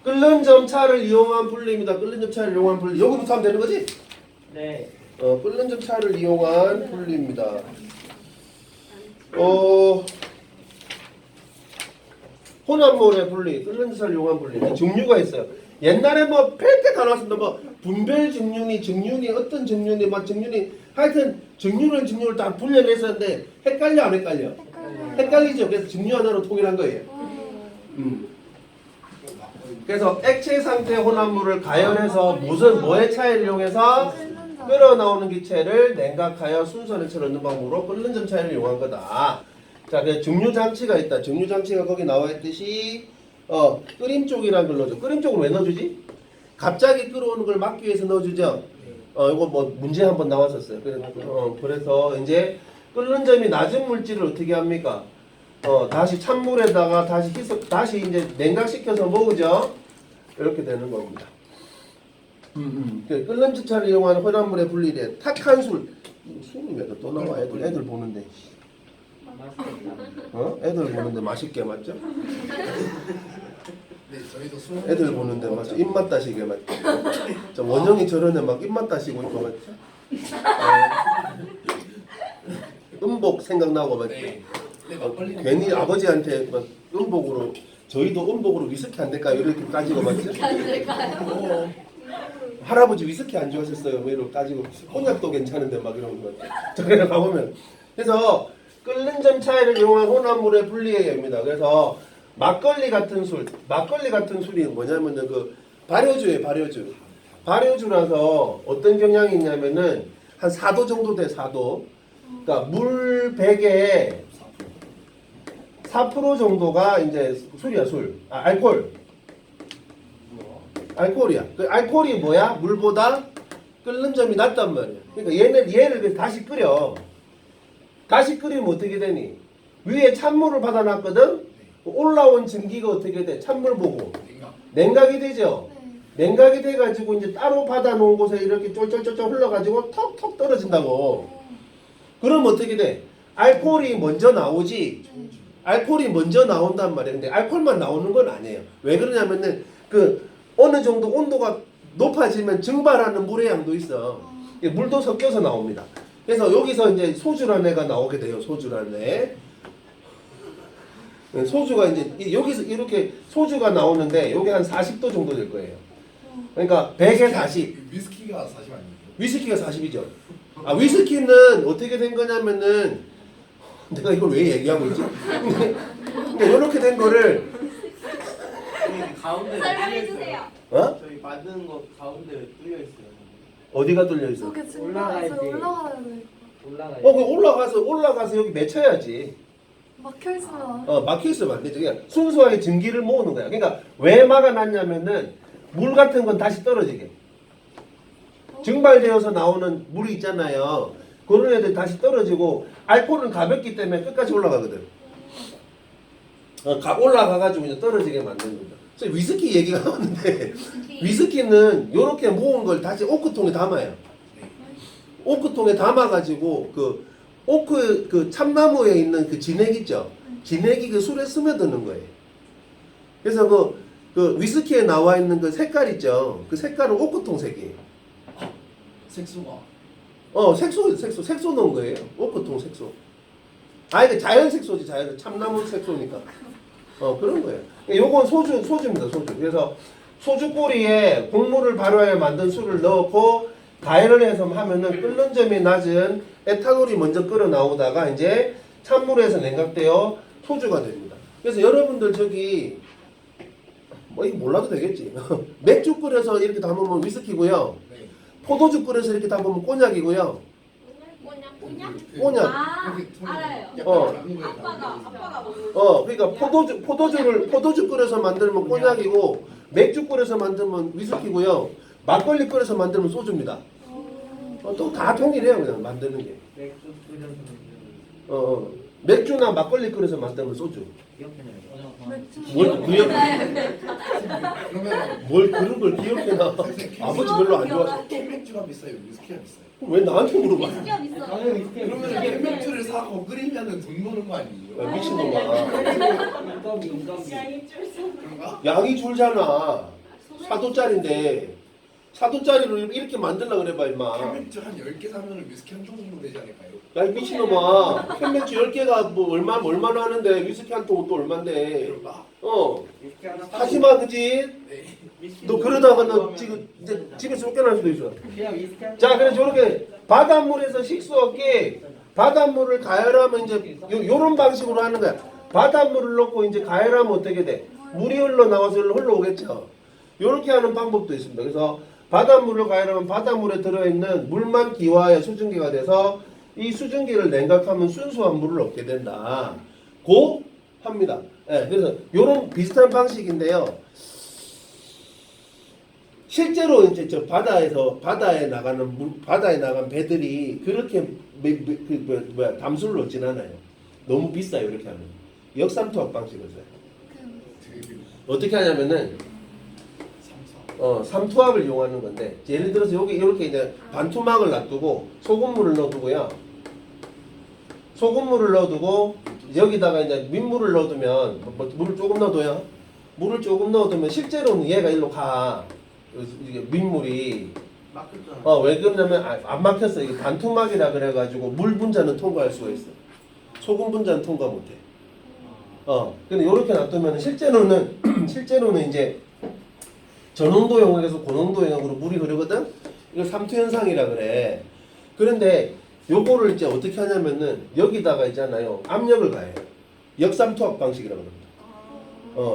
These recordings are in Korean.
끓는 점차를 이용한 분리입니다. 끓는 점차를 이용한 분리. 여기부터 하면 되는 거지? 네. 끓는 점차를 이용한 분리입니다. 혼합물의 분리, 끓는 점차를 이용한 분리. 증류가 있어요. 옛날에 뭐 별게 다 나왔습니다. 뭐 분별 증류니 어떤 증류니 막 증류니 하여튼 증류를 다 분류했었는데 헷갈려 안 헷갈려? 헷갈리죠. 그래서 증류 하나로 통일한 거예요. 그래서 액체 상태 혼합물을 가열해서 뭐의 차이를 이용해서 끓어 나오는 기체를 냉각하여 순서 내쳐 넣는 방법으로 끓는 점 차이를 이용한 거다. 자, 그래서 증류 장치가 있다. 증류 장치가 거기 나와 있듯이 끓임 쪽이라는 걸 넣어줘. 끓임 쪽을 왜 넣어주지? 갑자기 끓어오는 걸 막기 위해서 넣어주죠. 이거 뭐 문제 한번 나왔었어요. 그래서 이제 끓는 점이 낮은 물질을 어떻게 합니까? 다시 찬물에다가 다시 이제 냉각시켜서 먹으죠. 이렇게 되는 겁니다. 끓는 점차를 이용한 혼합물의 분리대 탁한 술이 왜 또 나와? 애들 보는데. 애들 보는데 맛있게 맞죠? 네, 저희도 애들 보는데 맞죠? 입맛 다시게 맞죠? 원영이 저런데 막 입맛 다시고 있고 맞죠? 음복 생각나고 맞죠? 네, 괜히 아버지한테 막 음복으로 저희도 음복으로 위스키 안 될까요? 이렇게 따지고 맞죠? 안 될까요? 할아버지 위스키 안 좋아하셨어요? 뭐 이렇게 따지고 혼약도 괜찮은데 막 이런 거 저기를 가보면 그래서 끓는 점 차이를 이용한 혼합물의 분리액입니다. 그래서 막걸리 같은 술이 뭐냐면은 그 발효주예요. 발효주라서 어떤 경향이 있냐면은 한 4도 정도 돼. 4도. 그러니까 물 100에 4% 정도가 이제 술이야. 알코올이야. 그 알코올이 뭐야? 물보다 끓는 점이 낮단 말이야. 그러니까 얘를 다시 끓여. 다시 끓이면 어떻게 되니? 위에 찬물을 받아놨거든? 올라온 증기가 어떻게 돼? 찬물 보고. 냉각이 되죠? 냉각이 돼가지고 이제 따로 받아놓은 곳에 이렇게 쫄쫄쫄쫄 흘러가지고 톡톡 떨어진다고. 그럼 어떻게 돼? 알코올이 먼저 나오지? 알코올이 먼저 나온단 말이야. 근데 알코올만 나오는 건 아니에요. 왜 그러냐면은 어느 정도 온도가 높아지면 증발하는 물의 양도 있어. 물도 섞여서 나옵니다. 그래서 여기서 이제 소주라는 애가 나오게 돼요. 소주라는 애. 소주가 이제 여기서 이렇게 소주가 나오는데 여기 한 40도 정도 될 거예요. 그러니까 100에 40. 위스키가 40 아니에요? 위스키가 40이죠. 위스키는 어떻게 된 거냐면은 내가 이걸 왜 얘기하고 있지? 근데 이렇게 된 거를 가운데 설명해주세요. 저희 만드는 거 가운데 뚫려 있어요. 어디가 뚫려 있어? 저게 지금 올라가야지. 올라가야 돼. 올라가요. 올라가서 여기 맺혀야지. 막혀 있으면. 막혀 있으면 안 되죠. 그냥 순수하게 증기를 모으는 거야. 그러니까 왜 막아놨냐면은 물 같은 건 다시 떨어지게. 증발되어서 나오는 물이 있잖아요. 그런 애들 다시 떨어지고 알코올은 가볍기 때문에 끝까지 올라가거든. 올라가가지고 이제 떨어지게 만드는 거죠. 그래서 위스키 얘기가 나왔는데 위스키는 이렇게 모은 걸 다시 오크통에 담아요. 오크통에 담아가지고 오크 참나무에 있는 그 진액 있죠. 진액이 그 술에 스며드는 거예요. 그래서 그 위스키에 나와 있는 그 색깔 있죠. 그 색깔은 오크통 색이에요. 색소가 색소 넣은 거예요. 오크통 색소. 이게 자연 색소지, 참나무 색소니까. 그런 거예요. 요건 소주입니다, 소주. 그래서 소주 꼬리에 곡물을 발효해 만든 술을 넣고 가열을 해서 하면은 끓는 점이 낮은 에탄올이 먼저 끓어 나오다가 이제 찬물에서 냉각되어 소주가 됩니다. 그래서 여러분들 저기 이거 몰라도 되겠지. 맥주 끓여서 이렇게 담으면 위스키고요. 네. 포도주 끓여서 이렇게 담으면 꼬냑이고요. 꼬냑. 알아요. 아빠가 먹는. 그러니까 포도주 끓여서 만들면 꼬냑이고 맥주 끓여서 만들면 위스키고요. 막걸리 끓여서 만들면 소주입니다. 또 다 통일해요 그냥 만드는 게. 맥주 끓여서 맥주나 막걸리 끓여서 만들면 소주. 기억해내요. 뭘 구역? 그러면 뭘 그런 걸 기억해놔. 아버지 별로 안 좋아서. 캔맥주가 비싸요? 위스키가 비싸요? 왜 나한테 물어봐? 시험 있어. 당연히 이렇게 그러면 캔맥주를 사고 끓이면은 돈 버는 거 아니에요? 야, 미친놈아. 인건비. 그런가? 양이 줄잖아. 4도짜리인데 4도짜리로 이렇게 만들라 그래봐 임마. 캔맥주 한 10개 사면은 위스키 한 통 정도 되지 않을까요? 야 이 미친놈아. 캔맥주 10개가 뭐 얼마나 하는데 위스키 한 통 또 얼만데. 그런가? 이렇게 하나 하지마 그지? 네. 너 그러다가 너 지금 이제 집에 쫓겨날 수도 있어. 그냥 위스키 한 자 그래서 저렇게 바닷물에서 식수 없게 바닷물을 가열하면 이제 요런 방식으로 하는 거야. 바닷물을 넣고 이제 가열하면 어떻게 돼? 물이 흘러나와서 흘러오겠죠. 요렇게 하는 방법도 있습니다. 그래서 바닷물을 가열하면 바닷물에 들어있는 물만 기화의 수증기가 돼서 이 수증기를 냉각하면 순수한 물을 얻게 된다. 고 합니다. 예, 그래서 요런 비슷한 방식인데요. 실제로 이제 저 바다에 나간 배들이 그렇게 담수를 넣진 않아요. 너무 비싸요 이렇게 하면. 역삼투압 방식을 써요. 되게 어떻게 하냐면은 삼사. 삼투압을 이용하는 건데 예를 들어서 여기 이렇게 이제 반투막을 놔두고 소금물을 넣어두고요. 소금물을 넣어두고 여기다가 이제 민물을 넣어두면 물을 조금 넣어둬요. 물을 조금 넣어두면 실제로는 얘가 일로 가. 이게 민물이 막혔잖아. 왜 그러냐면 안 막혔어. 이게 반투막이라 그래가지고 물 분자는 통과할 수가 있어. 소금 분자는 통과 못해. 근데 이렇게 놔두면 실제로는 이제 저농도 영역에서 고농도 영역으로 물이 흐르거든. 이거 삼투 현상이라 그래. 그런데 요거를 이제 어떻게 하냐면은 여기다가 있잖아요. 압력을 가해요. 역삼투압 방식이라고 합니다.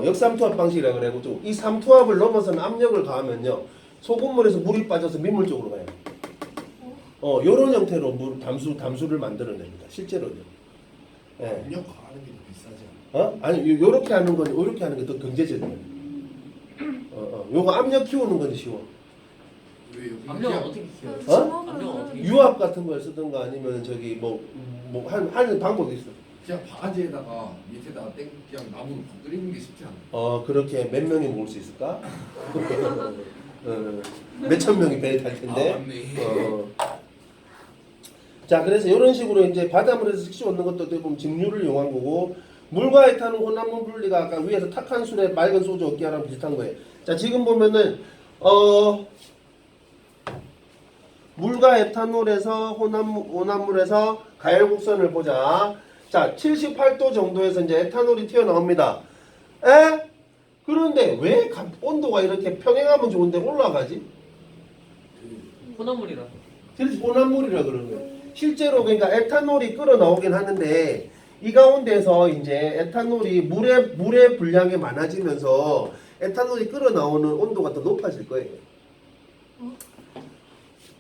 역삼투압 방식이라 그래가지고 이 삼투압을 넘어서는 압력을 가하면요 소금물에서 물이 빠져서 민물 쪽으로 가요. 요런 형태로 담수를 만들어냅니다. 실제로요. 예. 압력 가하는 게 더 비싸지 않아요? 아니 요렇게 하는 건 요렇게 하는 게 더 경제적이에요. 요거 압력 키우는 건 쉬워. 왜 여기 압력은 이게- 어떻게 키워요? 압력은 어떻게 유압 같은 걸 쓰든가 아니면 저기 하는 방법이 있어. 그냥 바가지에다가 밑에다가 그냥 나무 놓고 끓이는 게 쉽지 않아요. 그렇게 몇 명이 먹을 수 있을까? 몇천 명이 배에 탈 텐데. 맞네. 자, 그래서 이런 식으로 이제 바닷물에서 식수 얻는 것도 어떻게 보면 직류를 이용한 거고, 물과 에탄올 혼합물 분리가 아까 위에서 탁한 술에 맑은 소주 얻기 하랑 비슷한 거예요. 자, 지금 보면은 물과 에탄올에서 혼합물에서 가열곡선을 보자. 자, 78도 정도에서 이제 에탄올이 튀어나옵니다. 그런데 왜 온도가 이렇게 평행하면 좋은데 올라가지? 혼합물이라. 그래서 혼합물이라 그러는 거예요. 실제로 그러니까 에탄올이 끓어 나오긴 하는데 이 가운데서 이제 에탄올이 물의 분량이 많아지면서 에탄올이 끓어 나오는 온도가 더 높아질 거예요.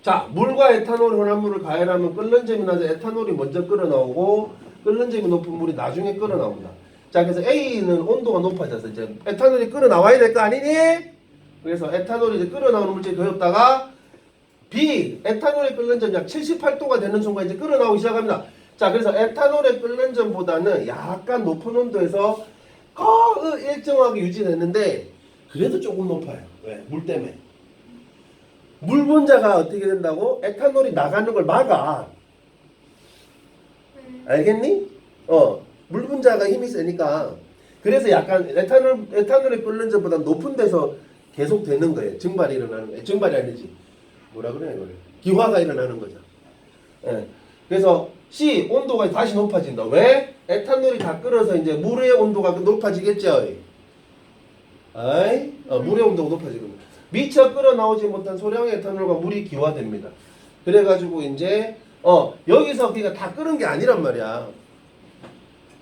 자, 물과 에탄올 혼합물을 가열하면 끓는 점이 나서 에탄올이 먼저 끓어 나오고 끓는 점이 높은 물이 나중에 끓어 나옵니다. 자, 그래서 A는 온도가 높아져서 이제 에탄올이 끓어 나와야 될 거 아니니? 그래서 에탄올이 이제 끓어 나오는 물질이 더웠다가 B, 에탄올이 끓는 점 약 78도가 되는 순간 이제 끓어 나오기 시작합니다. 자, 그래서 에탄올의 끓는 점보다는 약간 높은 온도에서 일정하게 유지됐는데 그래도 조금 높아요. 왜? 물 때문에. 물 분자가 어떻게 된다고? 에탄올이 나가는 걸 막아. 알겠니? 물 분자가 힘이 세니까. 그래서 약간 에탄올이 끓는 점보다 높은 데서 계속 되는 거예요. 증발이 일어나는 거예요. 증발이 아니지. 뭐라 그래 이거를? 기화가 일어나는 거죠. 예. 그래서 C 온도가 다시 높아진다. 왜? 에탄올이 다 끓어서 이제 물의 온도가 높아지겠죠. 물의 온도가 높아지거든요. 미처 끓어 나오지 못한 소량의 에탄올과 물이 기화됩니다. 그래가지고 이제 여기서 그러니까 다 끓은 게 아니란 말이야.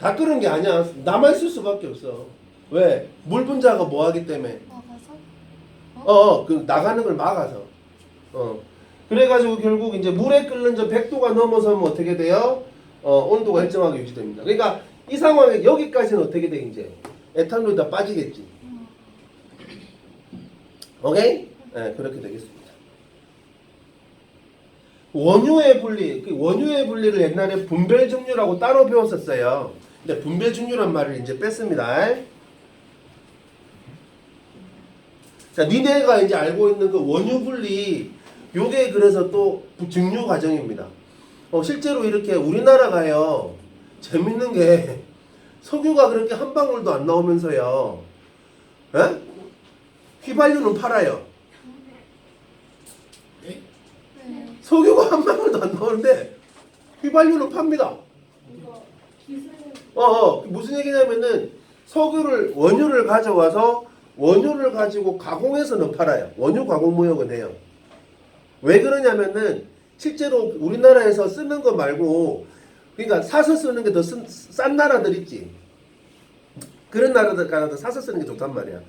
다 끓은 게 아니야. 남아 있을 수밖에 없어. 왜? 물 분자가 뭐 하기 때문에. 막아서? 그 나가는 걸 막아서. 그래가지고 결국 이제 물에 끓는 점 100도가 넘어서면 어떻게 돼요? 온도가 일정하게 유지됩니다. 그러니까 이 상황에 여기까지는 어떻게 돼 이제? 에탄올이 다 빠지겠지. 오케이? 네, 그렇게 되겠습니다. 원유의 분리, 그 원유의 분리를 옛날에 분별 증류라고 따로 배웠었어요. 근데 분별 증류란 말을 이제 뺐습니다. 자, 니네가 이제 알고 있는 그 원유 분리, 요게 그래서 또 증류 과정입니다. 실제로 이렇게 우리나라가요, 재밌는 게 석유가 그렇게 한 방울도 안 나오면서요, 에? 휘발유는 팔아요. 예? 네. 석유가 한 방울도 안 나오는데 휘발유는 팝니다. 무슨 얘기냐면은 석유를 원유를 가져와서 원유를 가지고 가공해서는 팔아요. 원유 가공 무역은 해요. 왜 그러냐면은 실제로 우리나라에서 쓰는 거 말고 그러니까 사서 쓰는 게 더 싼 나라들 있지. 그런 나라들 가서 사서 쓰는 게 좋단 말이야.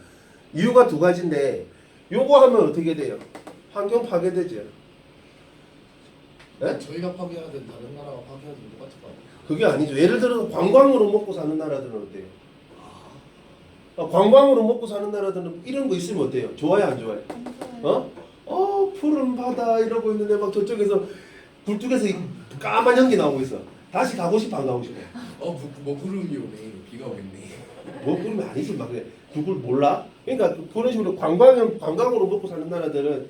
이유가 두 가지인데 요거 하면 어떻게 돼요? 환경 파괴되죠. 네? 저희가 파괴하든 다른 나라가 파괴하든 똑같을 거 아니에요? 그게 아니죠. 예를 들어서 관광으로 먹고 사는 나라들은 어때요? 관광으로 먹고 사는 나라들은 이런 거 있으면 어때요? 좋아요, 안 좋아요? 푸른 바다 이러고 있는데 막 저쪽에서 굴뚝에서 이 까만 연기 나오고 있어. 다시 가고 싶어, 안 가고 싶어? 뭐 구름이 오네. 비가 오겠네. 뭐 그러면 아니지, 막 그래. 그걸 몰라? 그러니까 그런 식으로 관광으로 먹고 사는 나라들은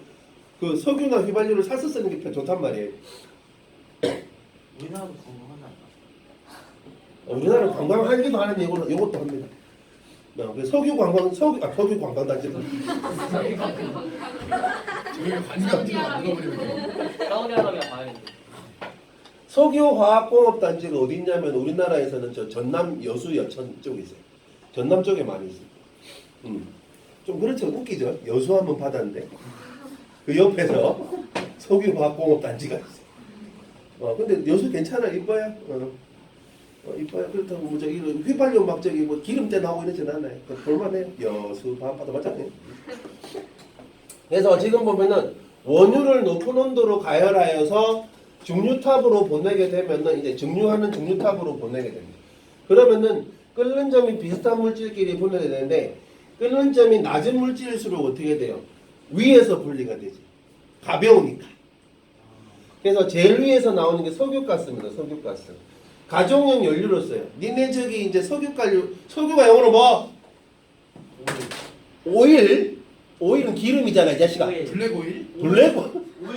그 석유나 휘발유를 사서 쓰는 게 좋단 말이에요. 우리나라도 궁금하나? 우리나라는 관광하기도 하는데 이것도 합니다. 석유 관광단지. 저희가 관광 뒤로 만들어버리면 돼요. 사우디아라비아 가야겠네. 석유화학공업단지가 어디 있냐면 우리나라에서는 저 전남 여수 여천 쪽에 있어요. 전남 쪽에 많이 있어요. 좀 그렇죠. 웃기죠. 여수하면 바다인데 그 옆에서 석유화학공업단지가 있어요. 근데 여수 괜찮아. 이뻐요. 이뻐요. 그렇다고 뭐 저기 휘발유 막 저기 뭐 기름때 나오고 이러진 않아요. 볼만해요. 여수 밤바다 맞잖아요. 그래서 지금 보면은 원유를 높은 온도로 가열하여서 증류탑으로 보내게 되면은 이제 증류하는 증류탑으로 보내게 됩니다. 그러면은 끓는 점이 비슷한 물질끼리 분해가 되는데 끓는 점이 낮은 물질일수록 어떻게 돼요? 위에서 분리가 되지. 가벼우니까. 그래서 제일 위에서 나오는 게 석유가스입니다. 석유가스. 가정용 연료로써요. 니네 저기 이제 석유가 영어로 뭐? 오일? 오일은 기름이잖아, 이 자식아. 블랙오일? 블랙?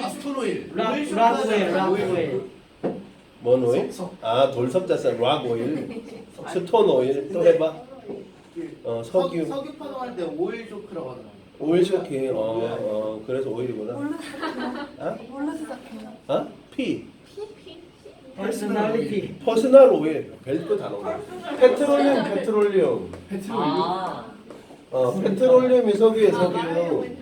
아스톤오일. 락오일. 뭔 오일? 돌석자산 락 오일, 스톤 오일. 또 해봐. 석유. 석유 파동할 때 오일 쇼크라고 하더라고요. 오일 쇼킹. 그래서 오일이구나. 뭘로 시작해요? P. 퍼스널리티. 퍼스널 오일. 별거 다 나오네. 페트롤리움. 페트롤리움이 석유에 석유.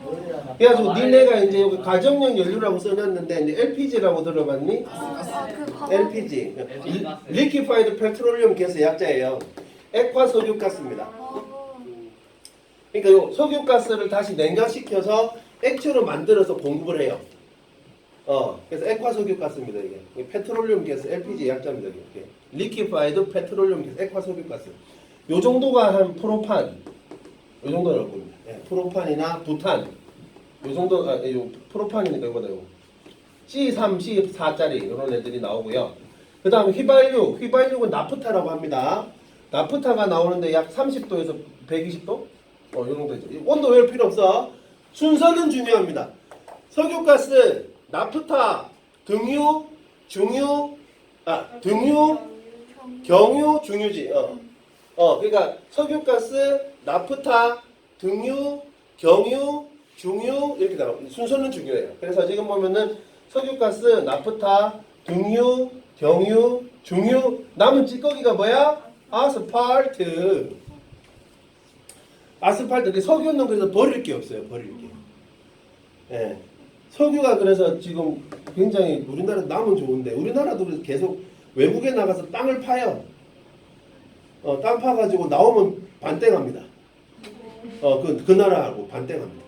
그래가지고 니네가 이제 여기 가정용 연료라고 써놨는데 이제 LPG라고 들어봤니? LPG. 리퀴파이드 페트롤리움 가스 약자예요. 액화 석유가스입니다. 그러니까 요 석유가스를 다시 냉각시켜서 액체로 만들어서 공급을 해요. 그래서 액화 석유가스입니다. 이게 페트롤리움 가스 LPG 약자입니다. 이게 리퀴파이드 페트롤리움 가스 액화 석유가스. 요 정도가 한 프로판. 요 정도 나올 겁니다. 프로판이나 부탄. 요 정도 요 프로판이니까 이거다 요. C3, C4짜리 이런 애들이 나오고요. 그다음 휘발유는 나프타라고 합니다. 나프타가 나오는데 약 30도에서 120도? 요 정도죠. 온도 외울 필요 없어. 순서는 중요합니다. 석유가스, 나프타, 등유, 중유, 등유, 경유, 중유지. 그러니까 석유가스, 나프타, 등유, 경유, 중유 이렇게 나와. 순서는 중요해요. 그래서 지금 보면은 석유가스, 나프타, 등유, 경유, 중유 남은 찌꺼기가 뭐야? 아스팔트. 석유는 그래서 버릴 게 없어요. 버릴 게. 석유가 그래서 지금 굉장히 우리나라 남은 좋은데 우리나라도 그래서 계속 외국에 나가서 땅을 파요. 땅 파가지고 나오면 반땡합니다. 그 나라하고 반땡합니다.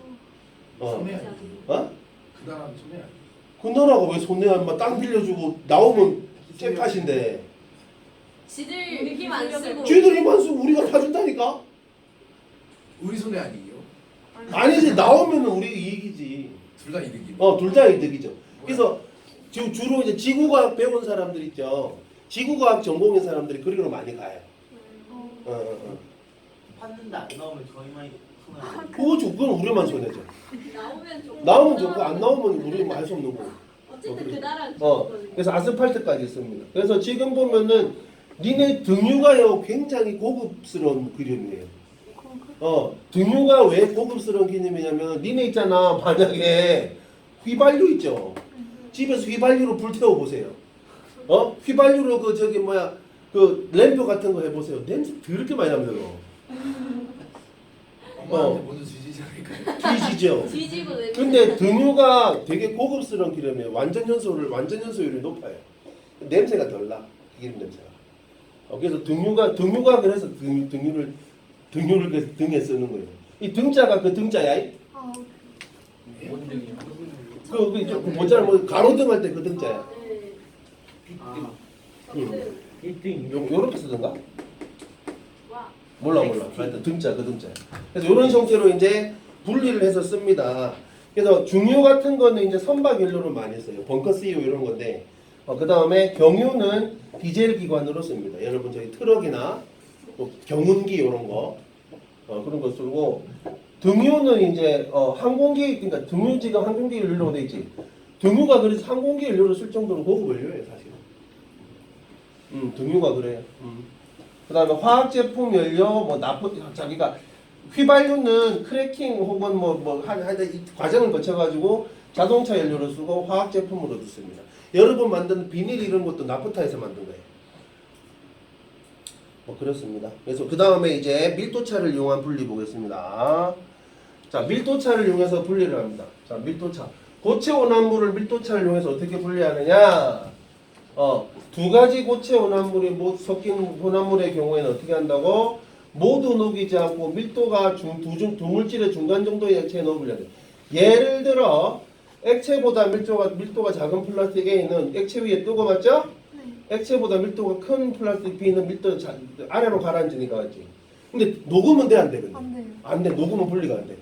손해 아니에요? 그 나라는 손해 아니에요? 그 나라가 왜 손해야? 인마 땅 빌려주고 나오면 째팟인데. 지들 힘 안 쓰고. 쥐들 힘안 쓰고 우리가 타준다니까? 우리 손해 아니에요? 아니지, 나오면 우리 이익이지. 둘 다 이득이. 둘 다 이득이죠. 그래서 주로 이제 지구과학 배운 사람들 있죠. 지구과학 전공인 사람들이 거기로 많이 가요. 팠는데 안 나오면 저희만 그거 그건 우리만 손해죠. 나오면 좋고. 나오면 좋고 안 나오면 우리는 알 수 없는 거고. 어쨌든 그 나라는 그래서 아스팔트까지 있습니다. 그래서 지금 보면은 니네 등유가요 굉장히 고급스러운 그림이에요. 등유가 왜 고급스러운 개념이냐면 니네 있잖아 만약에 휘발유 있죠. 집에서 휘발유로 불 태워 보세요. 휘발유로 그 저기 뭐야 그 램프 같은 거 해보세요. 냄새 더럽게 많이 나면서. 엄마한테 먼저 지지지 않을까요? 뒤지죠. 뒤지고 내리고. 근데 등유가 되게 고급스러운 기름이에요. 완전 연소율이 높아요. 냄새가 덜 나. 기름 냄새가. 그래서 등유가 그래서 등유를 그래서 등에 쓰는 거예요. 이 등자가 그 등자야. 아, 원등이요. 그 뭐잖아 뭐 가로등 할 때 그 등자야. 네. 아, 응. 1등. 요렇게 쓰던가? 와. 몰라. 하여튼 등자 그 등자. 그래서 이런 형태로 이제 분리를 해서 씁니다. 그래서 중유 같은 거는 이제 선박 연료를 많이 써요. 벙커 CO 이런 건데. 그 다음에 경유는 디젤 기관으로 씁니다. 여러분 저희 트럭이나 또 경운기 이런 거 그런 거 쓰고 등유는 이제 항공기 그러니까 등유지가 항공기 연료로 돼 있지. 등유가 그래서 항공기 연료로 쓸 정도로 고급 연료예요 사실. 등유가 그래요. 그다음에 화학 제품 연료 뭐 자기가 휘발유는 크래킹 혹은 하여튼 이 과정을 거쳐가지고 자동차 연료로 쓰고 화학 제품으로도 씁니다. 여러분 만든 비닐 이런 것도 나프타에서 만든 거예요. 그렇습니다. 그래서 그 다음에 이제 밀도차를 이용한 분리 보겠습니다. 자, 밀도차를 이용해서 분리를 합니다. 자, 밀도차. 고체 혼합물을 밀도차를 이용해서 어떻게 분리하느냐? 두 가지 고체 혼합물이 섞인 혼합물의 경우에는 어떻게 한다고? 모두 녹이지 않고 밀도가 두 물질의 중간 정도의 액체에 넣어 분리해야 돼. 예를 들어 액체보다 밀도가 작은 플라스틱 A는 액체 위에 뜨고 맞죠? 네. 액체보다 밀도가 큰 플라스틱 B는 밀도 아래로 가라앉으니까 맞지? 근데 녹으면 돼 안 돼? 근데? 안 돼요. 안 돼. 녹으면 분리가 안 돼.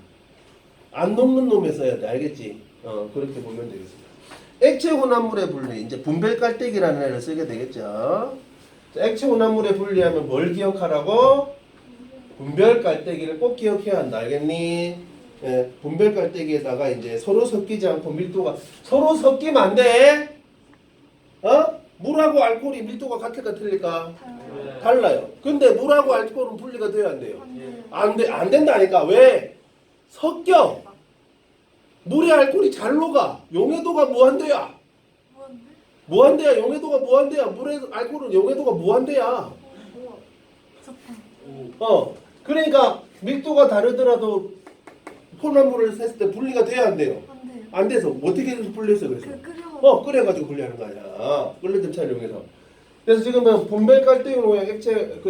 안 녹는 놈에 써야 돼. 알겠지? 그렇게 보면 되겠습니다. 액체 혼합물의 분리. 이제 분별 깔때기라는 애를 쓰게 되겠죠. 자, 액체 혼합물의 분리하면 뭘 기억하라고? 분별 깔때기를 꼭 기억해야 한다. 알겠니? 예, 분별 깔때기에다가 이제 서로 섞이지 않고 밀도가 서로 섞이면 안 돼. 물하고 알코올이 밀도가 같을까 틀릴까? 달라요. 달라요. 근데 물하고 알코올은 분리가 돼야 안 돼요. 안 돼요. 안 된다니까. 왜? 섞여. 물에 알코올이 잘 녹아. 용해도가 무한대야. 뭔데? 무한대야. 용해도가 무한대야. 물에 알코올은 용해도가 무한대야. 우와. 좋다. 그러니까 밀도가 다르더라도 혼합물을 했을 때 분리가 돼야 안 돼요. 안 돼요. 안 돼서 어떻게 해서 분리했어 그래서? 끓여. 끓여가지고 분리하는 거 아니야. 끓는 차를 이용해서. 그래서 지금은 분별 깔때기로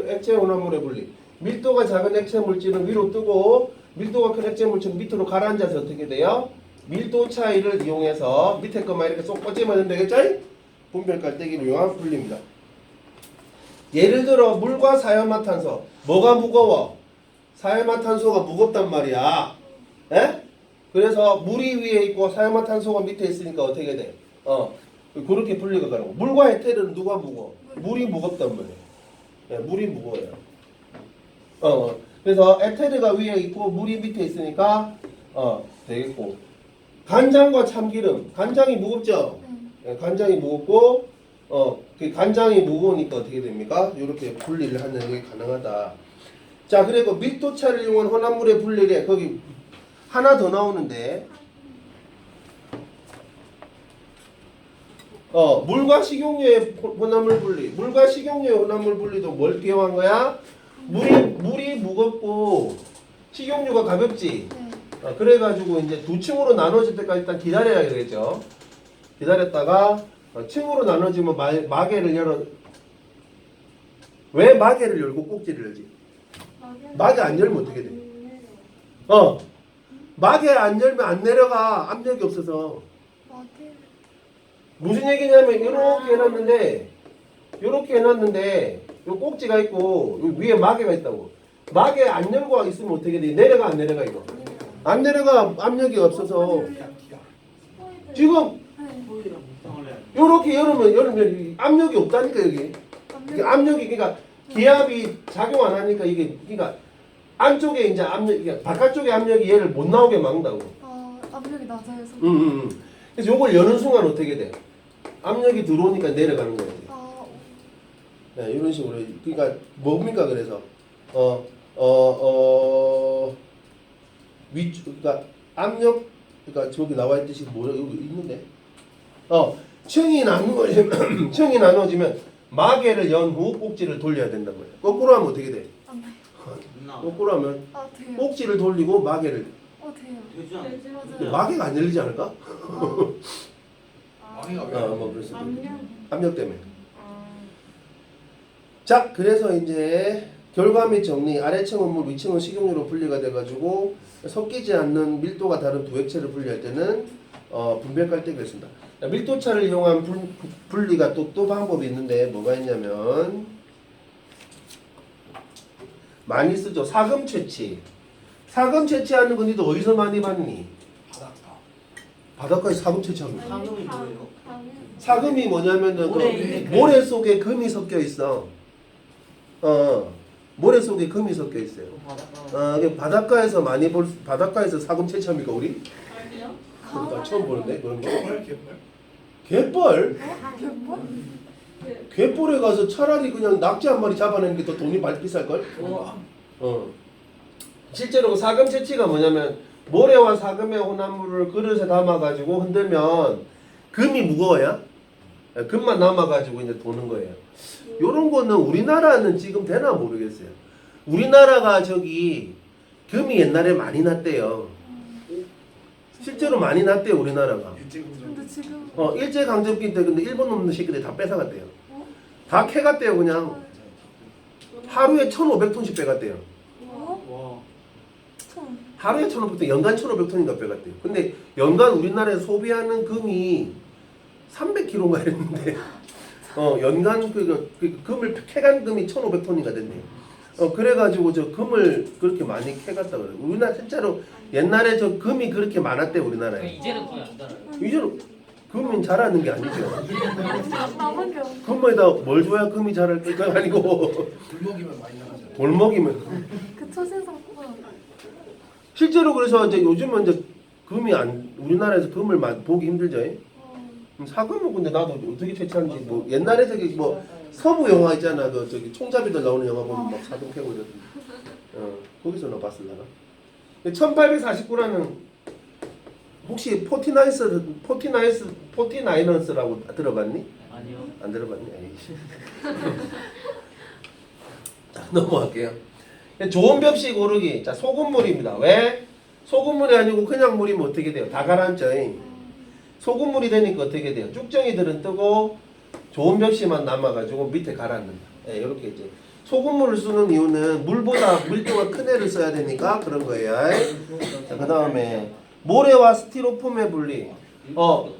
액체 혼합물의 분리. 밀도가 작은 액체 물질은 위로 뜨고 밀도가 큰 액체 물질은 밑으로 가라앉아서 어떻게 돼요? 밀도 차이를 이용해서 밑에 것만 이렇게 쏙 꽂으면 되겠죠? 분별 깔때기를 이용한 분리입니다. 예를 들어 물과 사이화탄소 뭐가 무거워? 사이화탄소가 무겁단 말이야. 에? 그래서 물이 위에 있고 사이화탄소가 밑에 있으니까 어떻게 돼? 그렇게 분리가 가라고. 물과 에테르는 누가 무거워? 물이 무겁단 말이야. 예, 물이 무거워요. 그래서 에테르가 위에 있고 물이 밑에 있으니까 되겠고. 간장과 참기름. 간장이 무겁죠? 예, 간장이 무겁고 그 간장이 무거우니까 어떻게 됩니까? 이렇게 분리를 하는 게 가능하다. 자, 그리고 밀도차를 이용한 혼합물의 분리에 거기 하나 더 나오는데 물과 식용유의 혼합물 분리. 물과 식용유의 혼합물 분리도 뭘 기용한 거야? 물이 무겁고 식용유가 가볍지. 네. 그래가지고 이제 두 층으로 나눠질 때까지 일단 기다려야 되겠죠. 기다렸다가 층으로 나눠지면 마개를 열어. 왜 마개를 열고 꼭지를 열지? 마개 안 열면 어떻게 돼? 마개 안 열면 안 내려가. 압력이 없어서. 무슨 얘기냐면 이렇게 해놨는데 요 꼭지가 있고 요 위에 마개가 있다고. 마개 안 열고 있으면 어떻게 돼? 내려가 안 내려가 이거? 안 내려가. 압력이 없어서. 지금 소리랑 묵상을 해야 돼. 요렇게 열으면 압력이 없다니까 여기. 이게 압력이 그러니까 기압이 작용 안 하니까 이게 그러니까 안쪽에 이제 압력, 이게 바깥쪽에 압력이 얘를 못 나오게 막는다고. 압력이 낮아요. 선생님. 그래서 요걸 여는 순간 어떻게 돼? 압력이 들어오니까 내려가는 거예요. 네, 이런 식으로. 그러니까 뭡니까 그래서 그러니까 압력, 그러니까 저기 나와 있듯이 뭐라 여기 있는데, 층이 나누어지면 층이 나누어지면 마개를 연 후 꼭지를 돌려야 된단 말이야. 거꾸로 하면 어떻게 돼? 안 돼. 거꾸로 하면 돼요. 꼭지를 돌리고 마개를. 돼요. 되지 않아? 근데 마개가 안 열리지 않을까? 망해가 왜? 뭐 그럴 수도 있고. 압력 때문에. 자, 그래서 이제 결과 및 정리. 아래층은 물, 위층은 식용유로 분리가 돼가지고 섞이지 않는 밀도가 다른 두 액체를 분리할 때는 분별 깔때기였습니다. 밀도차를 이용한 분리가 또 방법이 있는데 뭐가 있냐면 많이 쓰죠. 사금 채취. 사금 채취하는 건 니도 어디서 많이 봤니? 바닷가. 바닷가에 사금 채취하는 거. 상금이 뭐예요? 사금이 뭐냐면은 모래 그 모래 속에 금이 섞여 있어. 모래 속에 금이 섞여 있어요. 이게 바닷가에서 많이 바닷가에서 사금 채취합니까 우리? 그러니까 처음 보는데 그런 거. 갯벌? 갯벌에 가서 차라리 그냥 낙지 한 마리 잡아내는 게 더 돈이 많이 비쌀 걸? 실제로 사금 채취가 뭐냐면 모래와 사금의 혼합물을 그릇에 담아가지고 흔들면 금이 무거워야 금만 남아가지고 이제 도는 거예요. 요런 거는 우리나라는 지금 되나 모르겠어요. 우리나라가 저기 금이 옛날에 많이 났대요. 실제로 많이 났대요 우리나라가. 근데 지금 일제강점기 때 근데 일본 놈들 새끼들이 다 뺏어갔대요. 다 캐갔대요 그냥. 하루에 1,500톤씩 빼갔대요. 와. 하루에 1,500톤, 연간 1,500톤인가 빼갔대요. 근데 연간 우리나라에 소비하는 금이 300kg가 이랬는데 연간 그 금을 캐간 금이 1,500톤인가 됐네요. 그래가지고 저 금을 그렇게 많이 캐갔다 그래요. 우리나라 진짜로 옛날에 저 금이 그렇게 많았대 우리나라에. 이제는 거의 안 달아요. 이제는 금이 자라는 게 아니죠. 남은 게 없어. 금에다 뭘 줘야 금이 자랄 거 아니고 굴먹이면 많이 나가잖아. 돌먹이면. 그 초신성과 실제로 그래서 이제 요즘은 이제 금이 우리나라에서 금을 보기 힘들죠. 사금은 근데 나도 어떻게 채취하는지 뭐 옛날에 저기 뭐 서부 영화 있잖아 그 저기 총잡이들 나오는 영화 보면 막 사금 캐고 이러던데 거기서 나 봤을라나. 1849라는 혹시 포티나이너스라고 들어봤니? 아니요. 안 들어봤니? 에이씨. 자, 넘어갈게요. 좋은 벽시 고르기. 자, 소금물입니다. 왜? 소금물이 아니고 그냥 물이면 어떻게 돼요? 다 가라앉죠. 소금물이 되니까 어떻게 돼요? 쭉정이들은 뜨고 좋은 벽시만 남아가지고 밑에 가라앉는다. 이렇게 이제 소금물을 쓰는 이유는 물보다 밀도가 큰 애를 써야 되니까 그런 거예요. 자, 그 다음에 모래와 스티로폼의 분리.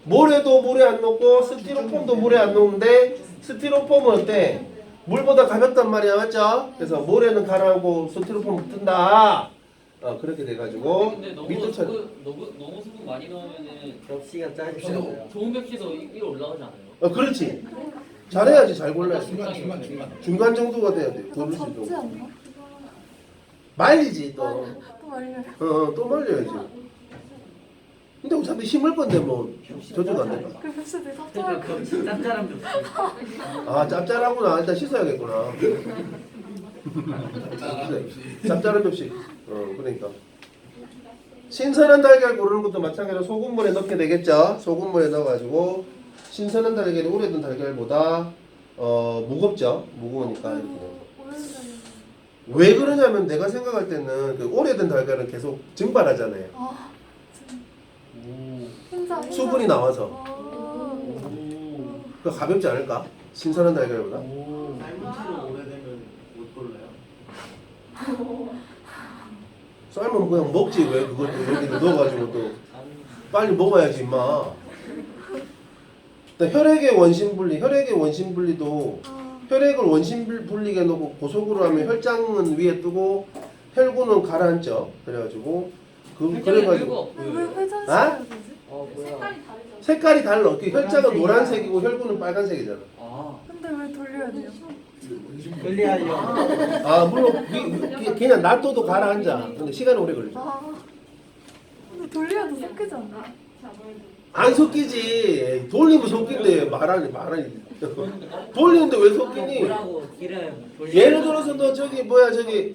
모래도 물에 안 녹고 스티로폼도 물에 안 녹는데 스티로폼은 어때? 물보다 가볍단 말이야, 맞죠? 그래서 모래는 가라앉고 스티로폼은 뜬다. 그렇게 돼가지고 근데 너무 밀도차. 너무 수분 많이 넣으면은 벽시가 짧죠. 좋은 벽시에서 위로 올라가지 않아요? 그렇지. 잘해야지 잘 골라야지. 중간. 중간 정도가 돼야 돼. 고를 수 젖지 있도록. 않나? 말리지 또. 또 말려요. 또 말려야지. 근데 어차피 심을 건데 뭐 저주도 안 된다. 그 벽시 되게 섭섭할 것 같아. 짭짤한 벽시. 아 짭짤하구나. 일단 씻어야겠구나. 짭짤한 접시. 그러니까. 신선한 달걀 고르는 것도 마찬가지로 소금물에 넣게 되겠죠. 소금물에 넣어가지고 신선한 달걀이 오래된 달걀보다 무겁죠. 무거우니까 이렇게. 왜 그러냐면 내가 생각할 때는 그 오래된 달걀은 계속 증발하잖아요. 수분이 나와서 그 가볍지 않을까? 신선한 달걀보다. 삶은 채로 오래되면 못 돌려요. 삶으면 그냥 먹지 왜 그걸 또 여기 넣어가지고 또 빨리 먹어야지 임마. 혈액의 원심 분리, 혈액의 원심 분리도 혈액을 원심 분리게 놓고 고속으로 하면 혈장은 위에 뜨고 혈구는 가라앉죠. 그래가지고 그래가지고 왜 회전 아? 시켜야 되지? 뭐야? 색깔이 달라. 그 혈장은 노란색이고 혈구는 빨간색이잖아. 아. 근데 왜 돌려야 돼요? 편리하려고. 아 물론 그냥 놔둬도 가라앉아. 근데 시간이 오래 걸리죠. 아. 근데 돌려도 섞이지 않나? 안 섞이지. 돌리면 섞인대. 말하니. 돌리는데 왜 섞이니? 뭐라고 기름 예를 들어서 너 저기 뭐야 그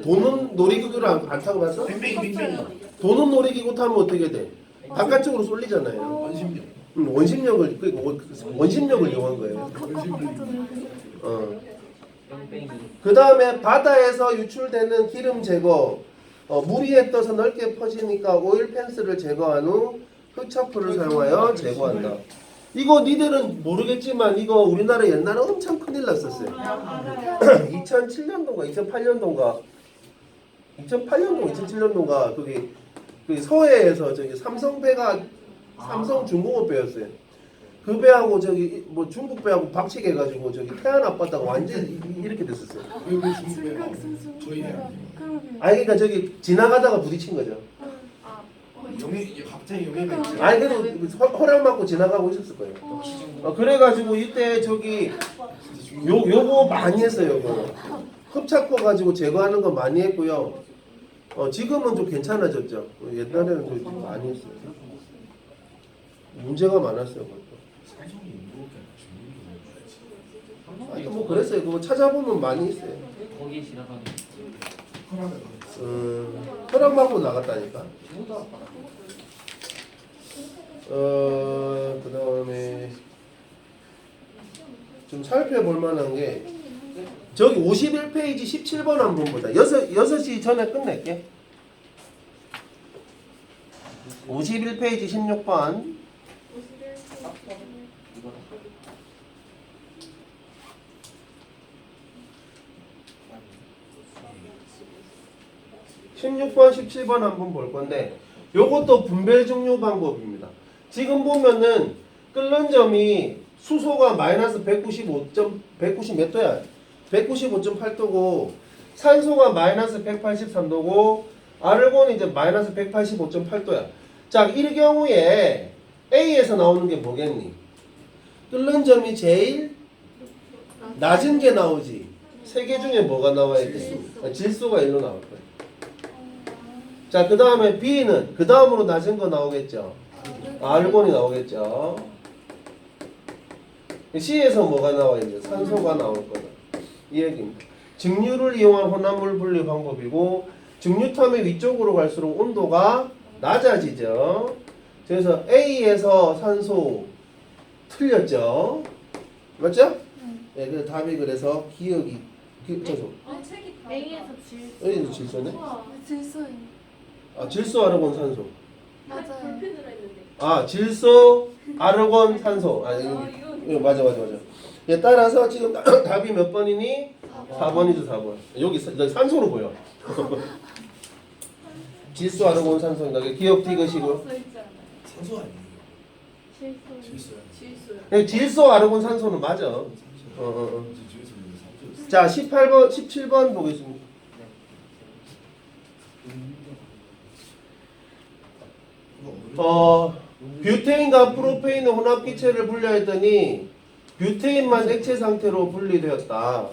도는 놀이기구를 안 타고 봤어? 도는 놀이기구 타면 어떻게 돼? 바깥쪽으로 쏠리잖아요. 원심력. 원심력을 이용한 거예요. 바깥잖아요. 뺑뺑이. 그 다음에 바다에서 유출되는 기름 제거. 물 위에 떠서 넓게 퍼지니까 오일 펜스를 제거한 후 흡착포를 사용하여 제거한다. 이거 니들은 모르겠지만 이거 우리나라 옛날에 엄청 큰일 났었어요. 2007년도인가 2008년도인가 2007년도인가 거기 그 서해에서 저기 삼성 중공업 배였어요. 그 배하고 저기 뭐 중국 배하고 박치게가지고 저기 태안 앞바다가 완전 이렇게 됐었어요. 중각승승. 저희 그러게. 아니 그러니까 저기 지나가다가 부딪힌 거죠. 갑자기 영향이 있지. 아니 그래도 허락 받고 지나가고 있었을 거예요. 그래가지고 이때 저기 요거 많이 했어요. 요거 흡착포 가지고 제거하는 거 많이 했고요. 지금은 좀 괜찮아졌죠. 옛날에는 좀 많이 했어요. 문제가 많았어요. 그것도. 산성이 이렇게 아니 뭐 그랬어요. 그거 찾아보면 많이 있어요. 거기에 지나가는 허락을 받았어. 허락 받고 나갔다니까. 그 다음에 좀 살펴볼 만한 게 저기 51페이지 17번 한번 보자. 6시 전에 끝낼게. 51페이지 16번. 16번, 17번 한번 볼 건데 요것도 분별 증류 방법입니다. 지금 보면은 끓는 점이 수소가 마이너스 190 몇 도야? 195.8도고 산소가 마이너스 183도고 아르곤이 이제 마이너스 185.8도야. 자, 이 경우에 A에서 나오는 게 뭐겠니? 끓는 점이 제일 낮은 게 나오지. 세 개 중에 뭐가 나와야 돼? 질소가 1로 나올 거야. 자, 그 다음에 B는 그 다음으로 낮은 거 나오겠죠. 아르곤이 나오겠죠. C에서 뭐가 나와 이제 산소가 나올 거다. 이 얘기입니다. 증류를 이용한 혼합물 분리 방법이고 증류탐의 위쪽으로 갈수록 온도가 낮아지죠. 그래서 A에서 산소 틀렸죠. 맞죠? 네, 그 답이 그래서 기억이 계속 A에서 질. A에서 질소네. 질소예요. 아, 질소, 아르곤, 산소. 맞아요. 볼펜으로 했는데. 아, 질소, 아르곤, 산소. 아, 이거 맞아. 예, 따라서 지금 답이 몇 번이니? 4번이죠, 4번. 여기 산소로 보여. 질소, 아르곤, 산소. 기억 띄으시고. 산소 아니에요. 질소. 질소야. 질소요. 질소, 아르곤, 산소는 맞아. 자, 18번, 17번 보겠습니다. 뷰테인과 프로페인의 혼합기체를 분리했더니 뷰테인만 액체 상태로 분리되었다.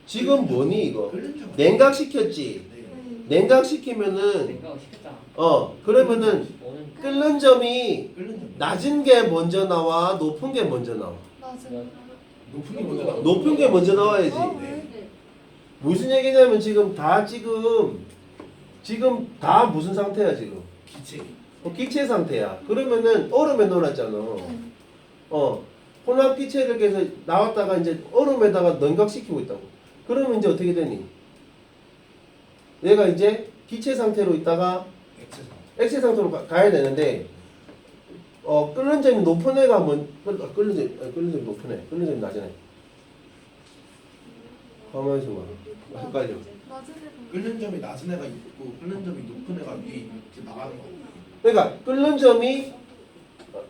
지금 뭐니 이거? 냉각시켰지? 냉각시키면은 생각을 시켰잖아. 그러면은 오는 끓는 점이 끓는 점. 낮은 게 먼저 나와 높은 게 먼저 나와? 맞아요. 높은 게 먼저 나와. 높은 게 먼저 나와야지. 네. 무슨 얘기냐면 지금 다 무슨 상태야 지금? 기체. 기체 상태야. 그러면은 얼음에 넣어놨잖아. 혼합 기체를 계속 나왔다가 이제 얼음에다가 냉각시키고 있다고. 그러면 이제 어떻게 되니? 얘가 이제 기체 상태로 있다가 액체상. 액체 상태로 가야 되는데 끓는 점이 높은 애가 끓는 점이 높은 애, 끓는 점이 낮은 애. 가만히 있어봐. 헷갈려. 맞으세요. 끓는 점이 낮은 애가 있고 끓는 점이 높은 애가 위에 이렇게 나가는 거. 그러니까 끓는 점이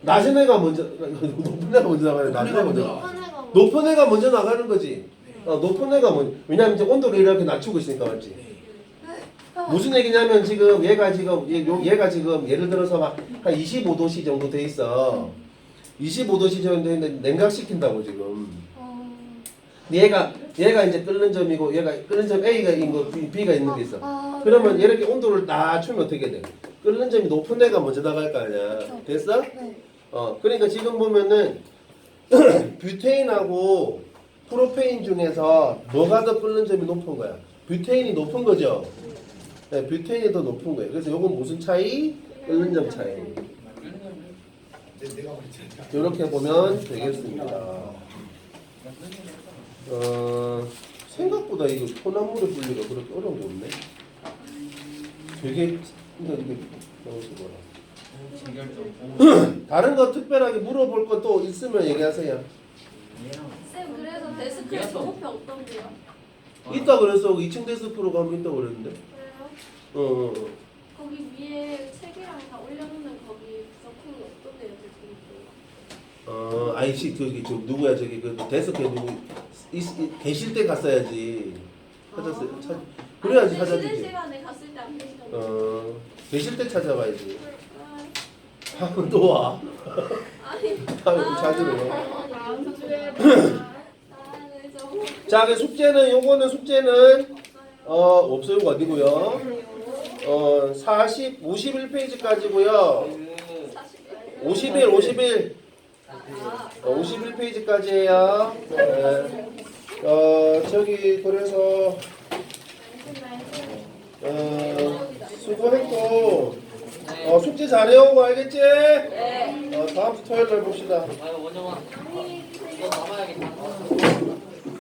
낮은 애가 먼저 높은 애가 먼저 나가야 돼. 낮은 애가 먼저 나가. 높은 애가 먼저 나가는 거지. 높은 애가 먼저. 왜냐면 이제 온도를 이렇게 낮추고 있으니까 맞지. 네. 무슨 얘기냐면 지금 얘가 지금 예를 들어서 한 25도씨 정도 돼 있어. 25도씨 적용되는데 냉각시킨다고 지금. 어. 얘가 이제 끓는 점이고 얘가 끓는 점 A가 있는 거 B가 있는 게 있어. 아, 그러면 이렇게 온도를 낮추면 어떻게 돼? 끓는 점이 높은 애가 먼저 나갈 거 아니야. 됐어? 네. 그러니까 지금 보면은 뷰테인하고 프로페인 중에서 뭐가 더 끓는 점이 높은 거야? 뷰테인이 높은 거죠. 네, 뷰테인이 더 높은 거예요. 그래서 이건 무슨 차이? 끓는 점 차이. 내가 말했잖아. 이렇게 보면 되겠습니다. 생각보다 이거 소나무를 불리가 그렇게 어려운 거 없네. 되게 이게 다른 거 특별하게 물어볼 거 또 있으면 얘기하세요. 쌤 그래서 데스크에 종업표 없던데요? 있다 그랬어. 2층 데스크로 가면 있다 그랬는데. 그래요? 어. 거기 위에 책이랑 다 올려놓는 거기 서클이 없던데요, 데스크. 아이씨 저기 저 누구야 저기 그 데스크에 누구 계실 때 갔어야지. 찾았어요. 그래야지 쉬는 찾아주지. 시간에 갔을 때 안 계시던데. 계실 때 찾아봐야지. 아, 하면 또 와. 아니. 다음에 찾으러. 다음 주에 자, 그 숙제는 요거는 숙제는 없어요. 어디고요? 51페이지까지고요. 51 51페이지까지예요. 네. 저기 그래서 수고했고 숙제 잘해오고 알겠지? 다음 주 토요일 날 봅시다. 아유 원영아 이거 남아야겠다.